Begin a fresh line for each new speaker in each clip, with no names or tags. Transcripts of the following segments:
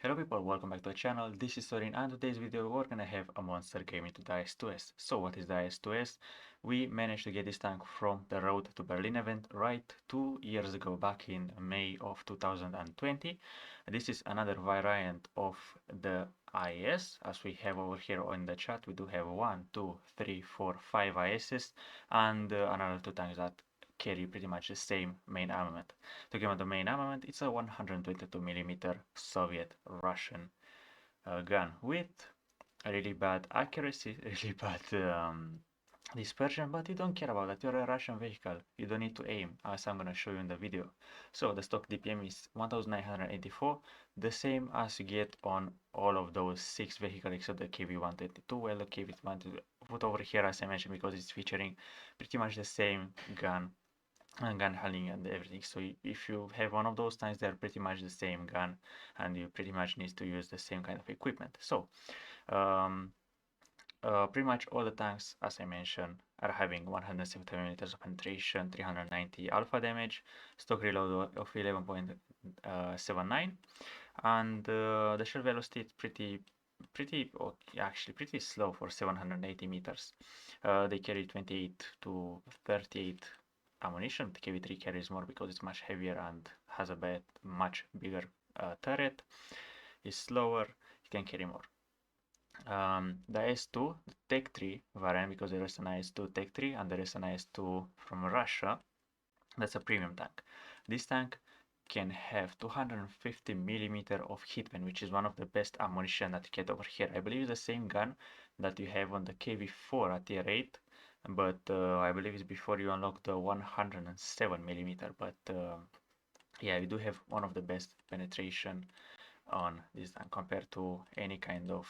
Hello people, welcome back to the channel. This is Sorin, and today's video we're gonna have a monster game into the IS-2S. So what is the IS-2S? We managed to get this tank from the Road to Berlin event right 2 years ago, back in May of 2020. This is another variant of the IS, as we have over here on the chat. We do have 1, 2, 3, 4, 5 ISs and another 2 tanks that carry pretty much the same main armament. Talking about the main armament, it's a 122mm Soviet Russian gun with a really bad accuracy, really bad dispersion, but you don't care about that. You're a Russian vehicle. You don't need to aim, as I'm gonna show you in the video. So the stock DPM is 1984, the same as you get on all of those 6 vehicles except the KV-122. Well, the KV-122 put over here, as I mentioned, because it's featuring pretty much the same gun and gun handling and everything. So if you have one of those tanks, they're pretty much the same gun and you pretty much need to use the same kind of equipment. So pretty much all the tanks, as I mentioned, are having 170mm of penetration, 390 alpha damage, stock reload of 11.79, and the shell velocity is actually pretty slow for 780 meters. They carry 28 to 38 ammunition. The KV-3 carries more because it's much heavier and has a much bigger turret. It's slower, it can carry more. The IS-2, the Tech 3 variant, because there is an IS-2 Tech 3 and there is an IS-2 from Russia, that's a premium tank. This tank can have 250mm of hitman, which is one of the best ammunition that you get over here. I believe it's the same gun that you have on the KV-4 at tier 8, but I believe it's before you unlock the 107mm. But yeah, you do have one of the best penetration on this tank compared to any kind of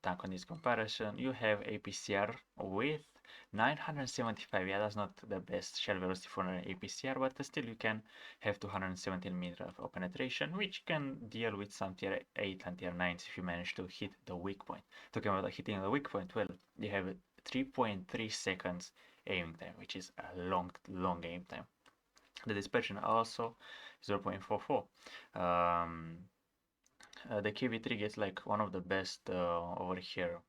tank on this comparison. You have APCR with 975. Yeah, that's not the best shell velocity for an APCR, but still you can have 217mm of penetration, which can deal with some tier 8 and tier 9s if you manage to hit the weak point. Talking about hitting the weak point, well, you have 3.3 seconds aiming time, which is a long aim time. The dispersion also 0.44. The KV-3 gets like one of the best over here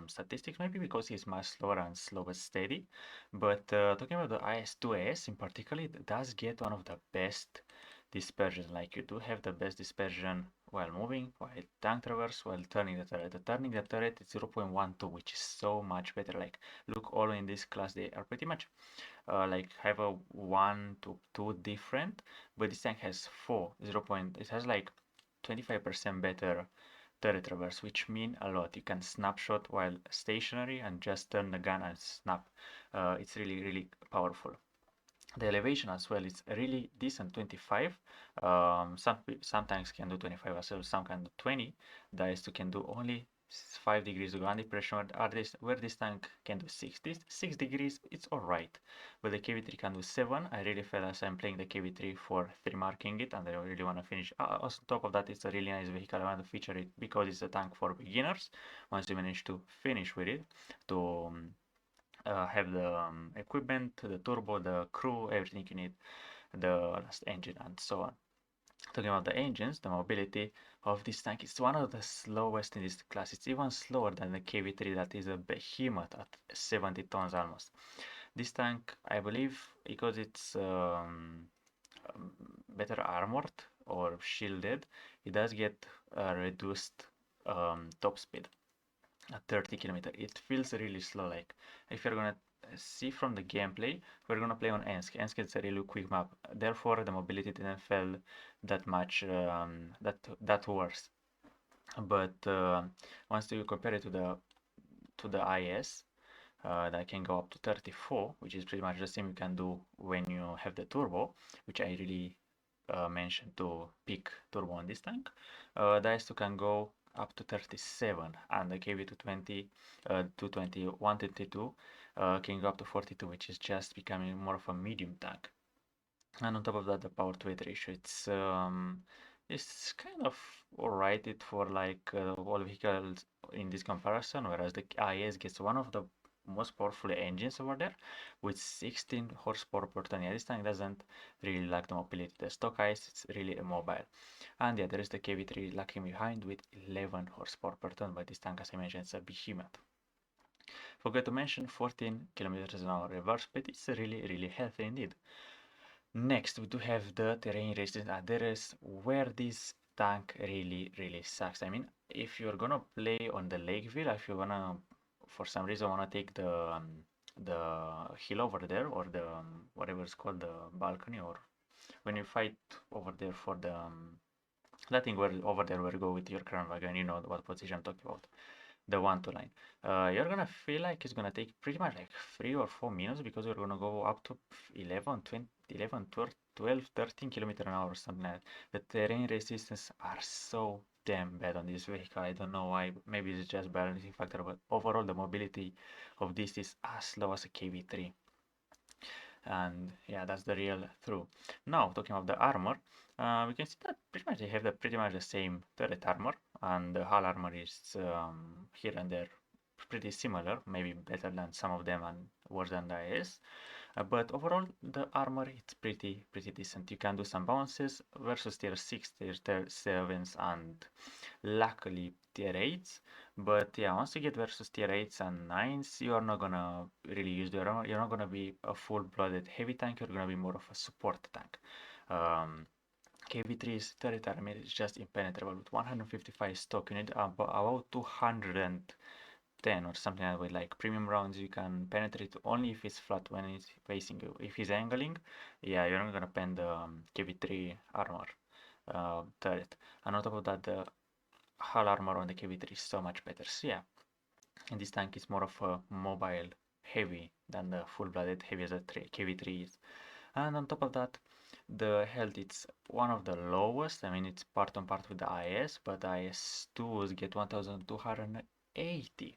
statistics, maybe because he's much slower and slow but steady. But talking about the IS-2S in particular, it does get one of the best dispersion. Like you do have the best dispersion while moving, while tank traverse, while turning the turret. The turning the turret is 0.12, which is so much better. Like look, all in this class they are pretty much like have a 1 to 2 different, but this tank has 4 0. It has like 25% better turret traverse, which mean a lot. You can snapshot while stationary and just turn the gun and snap. It's really powerful. The elevation as well is really decent, 25. Some tanks can do 25 as well, some can do 20. The IS-2 can do only 5 degrees of ground depression, where this tank can do 6 degrees, it's alright. But the KV-3 can do 7. I really feel as I'm playing the KV-3 for 3 marking it, and I really want to finish. On top of that, it's a really nice vehicle. I want to feature it because it's a tank for beginners. Once you manage to finish with it, to have the equipment, the turbo, the crew, everything you need, the last engine, and so on. Talking about the engines, the mobility of this tank is one of the slowest in this class. It's even slower than the KV-3 that is a behemoth at 70 tons almost. This tank, I believe, because it's better armored or shielded, it does get reduced top speed at 30 km. It feels really slow. Like if you're gonna see from the gameplay, we're gonna play on Ensk. Ensk is a really quick map, therefore the mobility didn't feel that much that worse. But once you compare it to the IS, that can go up to 34, which is pretty much the same you can do when you have the turbo, which I really mentioned to pick turbo on this tank. The IS-2 can go up to 37, and the KV-220, 122 can go up to 42, which is just becoming more of a medium tank. And on top of that, the power to weight ratio, it's kind of alright for like all vehicles in this comparison, whereas the IS gets one of the most powerful engines over there with 16 horsepower per ton. Yeah, this tank doesn't really lack the mobility. The stock IS, it's really mobile. And yeah, there is the KV3 lagging behind with 11 horsepower per ton, but this tank, as I mentioned, is a behemoth. Forgot to mention 14 kilometers an hour reverse speed. It's really healthy indeed. Next, we do have the terrain resistance. There is where this tank really sucks. I mean, if you're gonna play on the Lakeville, if you're gonna, for some reason, wanna take the hill over there, or the whatever it's called, the balcony, or when you fight over there for the that thing where over there where you go with your crown wagon, you know what position I'm talking about, the 1-2 line. You're gonna feel like it's gonna take pretty much like 3 or 4 minutes because you're gonna go up to 11, 20, 11, 12, 13 kilometers an hour or something like that. The terrain resistance are so damn bad on this vehicle. I don't know why. Maybe it's just balancing factor, but overall the mobility of this is as low as a KV3. And yeah, that's the real through. Now talking about the armor, we can see that pretty much they have pretty much the same turret armor, and the hull armor is here and there pretty similar, maybe better than some of them and worse than the IS. But overall, the armor it's pretty decent. You can do some bounces versus tier 6, tier 7s, and luckily tier 8s. But yeah, once you get versus tier 8s and 9s, you are not gonna really use the armor. You're not gonna be a full-blooded heavy tank. You're gonna be more of a support tank. Um, KV3's turret armor is just impenetrable. With 155 stock, you need about 210 or something like that. With like premium rounds, you can penetrate only if it's flat when it's facing you. If he's angling, yeah, you're not gonna pen the KV3 armor turret. And on top of that, the hull armor on the KV3 is so much better. So yeah, and this tank is more of a mobile heavy than the full-blooded heavy as a KV3 is. And on top of that, the health it's one of the lowest. I mean, it's part on part with the IS, but IS-2s get 1280.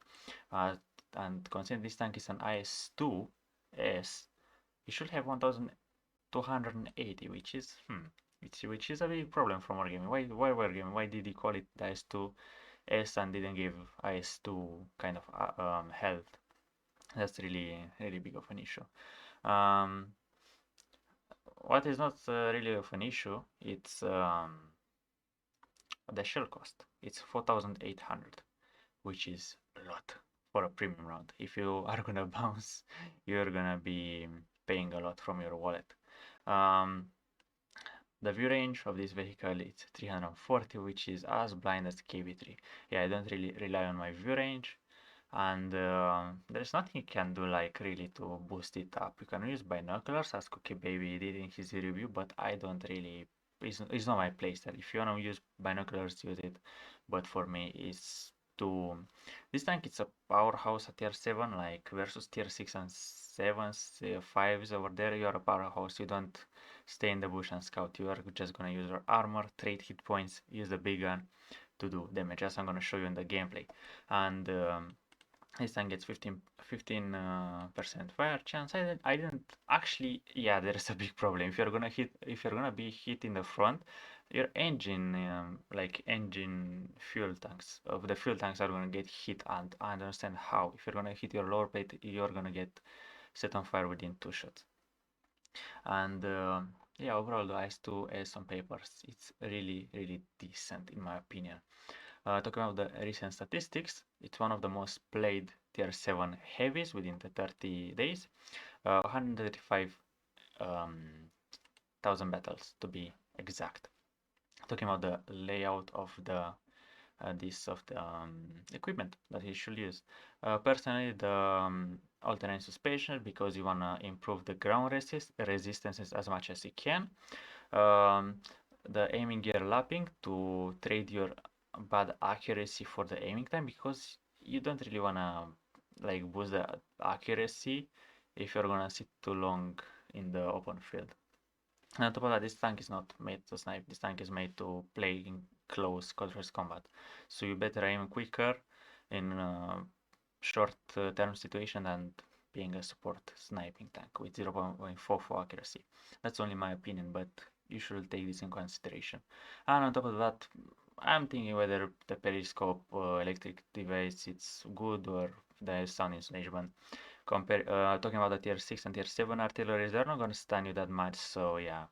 And considering this tank is an IS-2S, it should have 1280, which is which is a big problem from Wargaming. Why Wargaming? Why did he call it the IS-2S and didn't give IS-2 kind of health? That's really big of an issue. Um, what is not really of an issue, it's the shell cost. It's 4,800, which is a lot for a premium round. If you are gonna bounce, you're gonna be paying a lot from your wallet. The view range of this vehicle is 340, which is as blind as KV3. Yeah, I don't really rely on my view range, and there's nothing you can do like really to boost it up. You can use binoculars as Cookie Baby did in his review, but I don't really. It's not my playstyle. If you wanna use binoculars, use it. But for me, it's too. This tank it's a powerhouse at tier 7, like versus tier 6 and 7s, 5s over there. You are a powerhouse. You don't stay in the bush and scout. You are just gonna use your armor, trade hit points, use the big gun to do damage, as I'm gonna show you in the gameplay. And this tank gets 15% fire chance. I didn't actually. Yeah, there's a big problem. If you're gonna be hit in the front, your engine, like engine fuel tanks, of the fuel tanks are gonna get hit, and I understand how. If you're gonna hit your lower plate, you're gonna get set on fire within 2 shots. And yeah, overall the IS-2S on papers, it's really decent in my opinion. Talking about the recent statistics, it's one of the most played tier 7 heavies within the 30 days. 135,000 battles to be exact. Talking about the layout of the equipment that you should use. Personally, the all-terrain suspension, because you wanna improve the ground resistances as much as you can. The aiming gear lapping to trade your bad accuracy for the aiming time, because you don't really wanna like boost the accuracy if you're gonna sit too long in the open field. And on top of that, this tank is not made to snipe. This tank is made to play in close quarters combat. So you better aim quicker in short-term situation than being a support sniping tank with 0.44 accuracy. That's only my opinion, but you should take this in consideration. And on top of that, I'm thinking whether the periscope electric device it's good or the sound insulation. Talking about the tier 6 and tier 7 artillery, they're not gonna stun you that much, so yeah,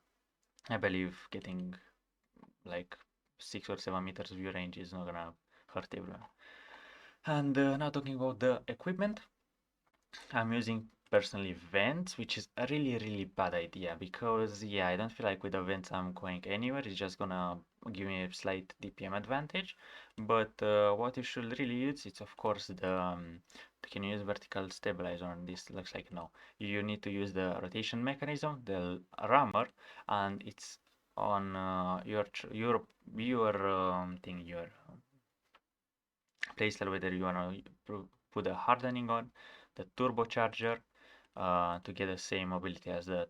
I believe getting like 6 or 7 meters view range is not gonna hurt everyone. And now talking about the equipment, I'm using personally vents, which is a really bad idea because yeah, I don't feel like with the vents I'm going anywhere. It's just gonna give me a slight DPM advantage. But what you should really use is of course can you use vertical stabilizer on this? Looks like no. You need to use the rotation mechanism, the rammer, and it's on your place whether you wanna put a hardening on the turbocharger to get the same mobility as the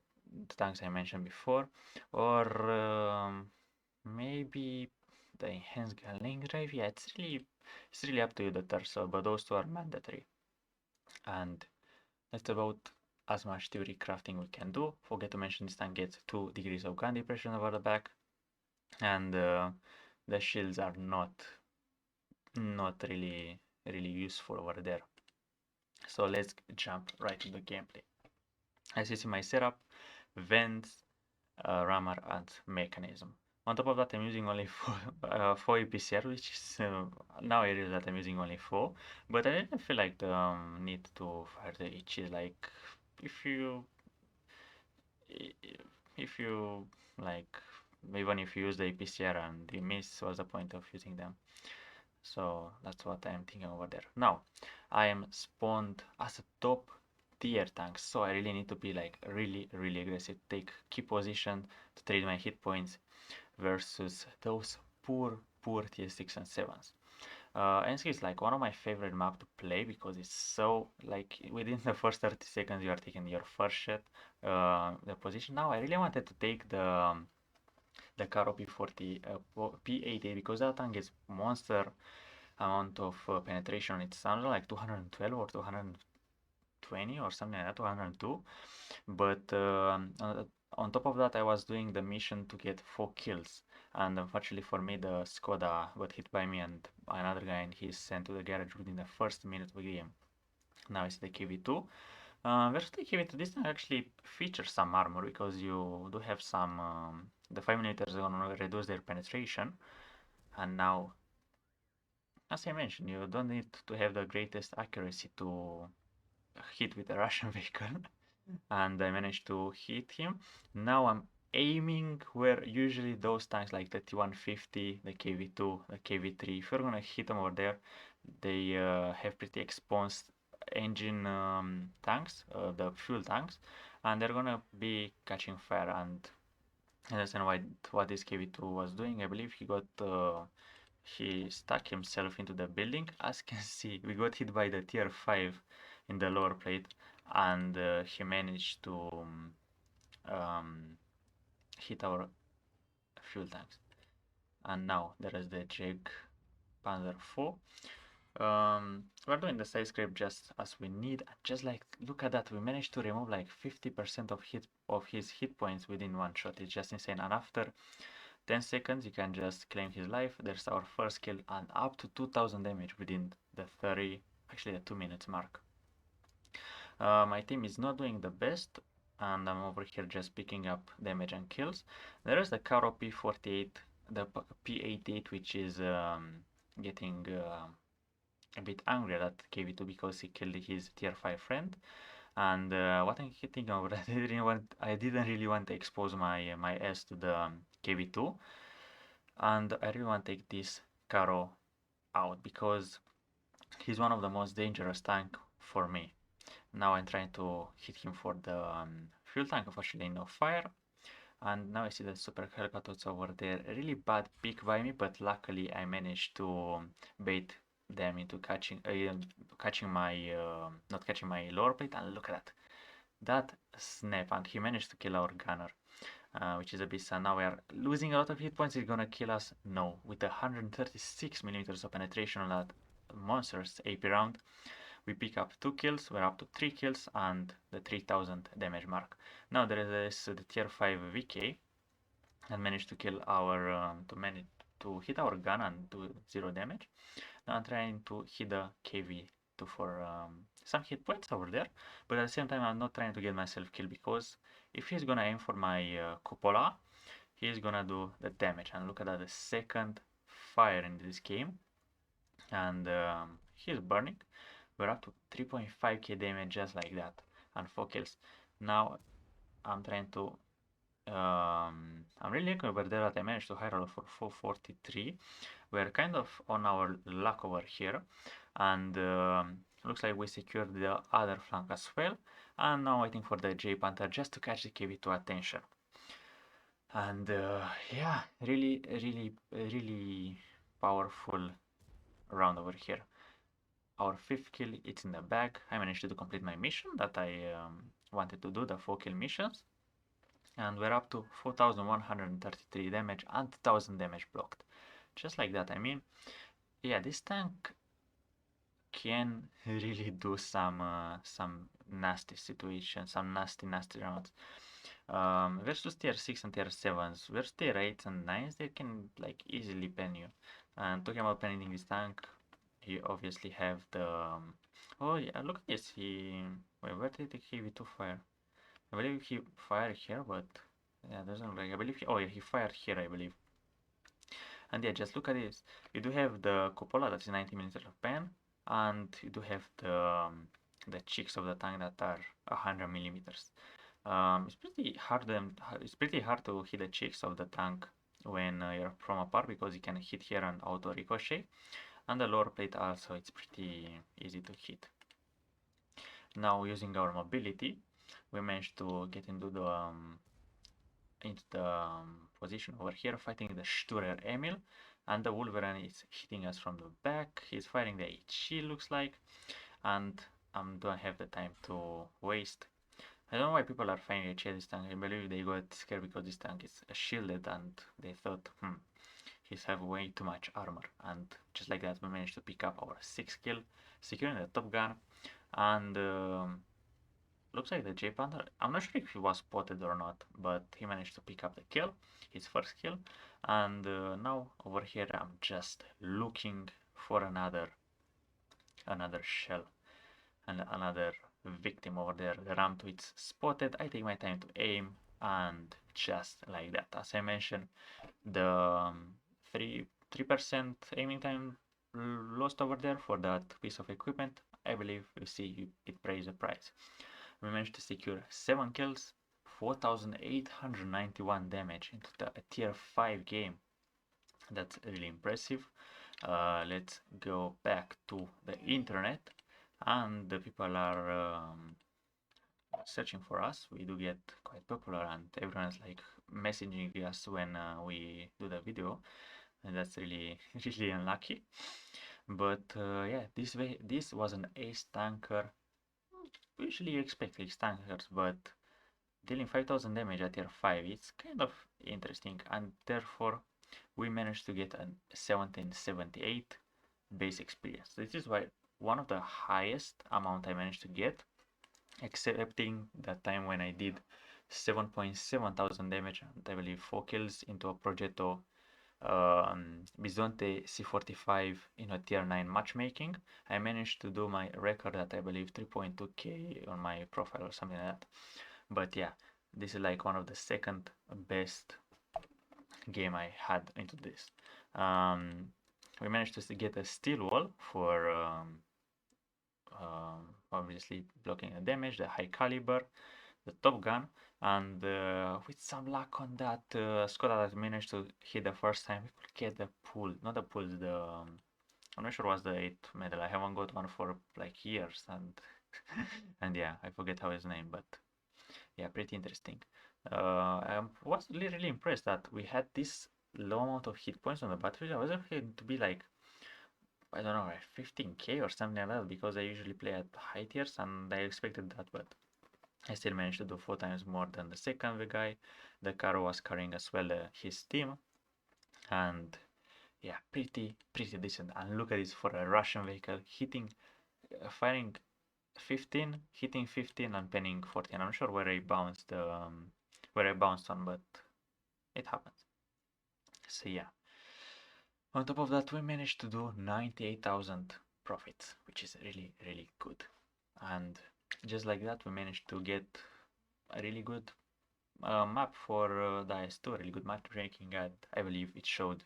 tanks I mentioned before, or maybe the enhanced Gatling drive. Yeah, it's really up to you, the torso, but those two are mandatory. And that's about as much theory crafting we can do. Forget to mention this tank gets 2 degrees of gun depression over the back, and the shields are not really useful over there. So let's jump right to the gameplay. As you see my setup, vents, rammer and mechanism. On top of that, I'm using only four EPCR, which is now I realize that I'm using only 4, but I didn't feel like the need to fire the itches. Like if you if you like even if you use the EPCR and you miss, what's the point of using them? So that's what I'm thinking over there. Now, I am spawned as a top tier tank, so I really need to be like really aggressive, take key position to trade my hit points versus those poor tier 6 and 7s. NC is like one of my favorite map to play because it's so like within the first 30 seconds you are taking your first shot, the position. Now I really wanted to take the Karo P40 P80 because that tank is monster amount of penetration. It sounded like 212 or 220 or something like that, 202. But on top of that, I was doing the mission to get 4 kills. And unfortunately for me, the Skoda got hit by me and another guy, and he's sent to the garage within the first minute of the game. Now it's the KV2. Versus the KV2, this thing actually features some armor because you do have some. The 5mm are going to reduce their penetration. And now, as I mentioned, you don't need to have the greatest accuracy to hit with a Russian vehicle. And I managed to hit him. Now I'm aiming where usually those tanks like the T150, the KV2, the KV3, if you're gonna hit them over there, they have pretty exposed engine tanks, the fuel tanks, and they're gonna be catching fire. And I understand what this KV2 was doing. I believe he stuck himself into the building. As you can see, we got hit by the tier 5 in the lower plate, and he managed to hit our fuel tanks. And now there is the Jag Panzer 4. We're doing the side scrape just as we need. Just like, look at that, we managed to remove like 50% of his hit points within one shot. It's just insane. And after 10 seconds, you can just claim his life. There's our first kill, and up to 2000 damage within the 2 minutes mark. My team is not doing the best, and I'm over here just picking up damage and kills. There is the Karo P48, the P88, which is getting a bit angry at KV2 because he killed his tier 5 friend. And what I'm thinking of, I didn't really want to expose my S to the KV2, and I really want to take this Karo out because he's one of the most dangerous tank for me. Now I'm trying to hit him for the fuel tank, unfortunately no fire. And now I see the super helicopters over there. A really bad pick by me, but luckily I managed to bait them into not catching my lower plate. And look at that snap, and he managed to kill our gunner, which is a bit sad. Now we are losing a lot of hit points. He's gonna kill us? No, with 136 millimeters of penetration on that monstrous AP round. We pick up 2 kills, we're up to 3 kills and the 3000 damage mark. Now there is the tier 5 VK and managed to kill our, to hit our gun and do 0 damage. Now I'm trying to hit the KV for some hit points over there, but at the same time I'm not trying to get myself killed, because if he's gonna aim for my cupola, he's gonna do the damage. And look at that, the second fire in this game, and he's burning. We're up to 3.5k damage just like that, and 4 kills. Now I'm trying to I'm really lucky over there that I managed to hire roll for 443. We're kind of on our luck over here, and looks like we secured the other flank as well. And now waiting for the J Panther just to catch the KV2 attention. And yeah, really powerful round over here. Our 5th kill, it's in the bag. I managed to complete my mission that I wanted to do, the 4 kill missions. And we're up to 4133 damage and 1000 damage blocked. Just like that, I mean, yeah, this tank can really do some nasty situations, some nasty rounds. Versus tier 6 and tier 7s, versus tier 8s and 9s, they can like easily pen you. And talking about penning this tank, you obviously have the oh yeah, look at this, wait, where did he V2 fire? I believe he fired here, but yeah, doesn't look like, I believe oh yeah, he fired here, I believe. And yeah, just look at this. You do have the cupola that is 90 millimeters of pen, and you do have the cheeks of the tank that are 100 millimeters. It's pretty hard to hit the cheeks of the tank when you're from apart, because you can hit here and auto ricochet, and the lower plate also, it's pretty easy to hit. Now using our mobility, we managed to get into the position over here, fighting the Sturer Emil, and the Wolverine is hitting us from the back. He's firing the HE, looks like, and I don't have the time to waste. I don't know why people are fighting HE this tank. I believe they got scared because this tank is shielded, and they thought, he's have way too much armor. And just like that, we managed to pick up our 6th kill, securing the top gun, and looks like the J Panther, I'm not sure if he was spotted or not, but he managed to pick up the kill, his first kill. And now over here I'm just looking for another shell and another victim over there. The ram tweets spotted. I take my time to aim, and just like that, as I mentioned, the 3% aiming time lost over there for that piece of equipment. I believe you see it pays the price. We managed to secure 7 kills, 4891 damage into the tier 5 game. That's really impressive. Let's go back to the internet, and the people are searching for us. We do get quite popular, and everyone's like messaging us when we do the video, and that's really really unlucky. But yeah, this was an ace tanker. Usually you expect ace tankers, but dealing 5000 damage at tier 5, it's kind of interesting, and therefore we managed to get a 1778 base experience. This is why one of the highest amount I managed to get, excepting that time when I did 7.7 thousand damage and I believe 4 kills into a Progetto Bisonte C45 in a tier 9 matchmaking. I managed to do my record at I believe 3.2k on my profile or something like that. But yeah, this is like one of the second best game I had into this. We managed to get a steel wall for obviously blocking the damage, the high caliber, the top gun, and with some luck on that Skoda that managed to hit the first time, we could get the pool, not the pool, the I'm not sure what's the 8th medal. I haven't got one for like years, and and yeah, I forget how his name, but yeah, pretty interesting. I was really impressed that we had this low amount of hit points on the battlefield. I was expecting to be like, I don't know, like 15k or something like that, because I usually play at high tiers, and I expected that, but I still managed to do 4 times more than the second guy. The car was carrying as well his team, and yeah, pretty decent. And look at this for a Russian vehicle, firing 15, hitting 15 and penning 14. I'm not sure where I bounced on, but it happens. So yeah. On top of that, we managed to do 98,000 profit, which is really, really good. And just like that, we managed to get a really good map for the IS-2, really good matchmaking, and I believe it showed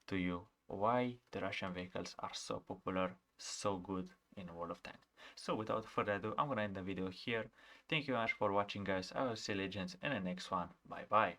to you why the Russian vehicles are so popular, so good in World of Tanks. So without further ado, I'm gonna end the video here. Thank you very much for watching, guys. I will see you legends in the next one. Bye bye.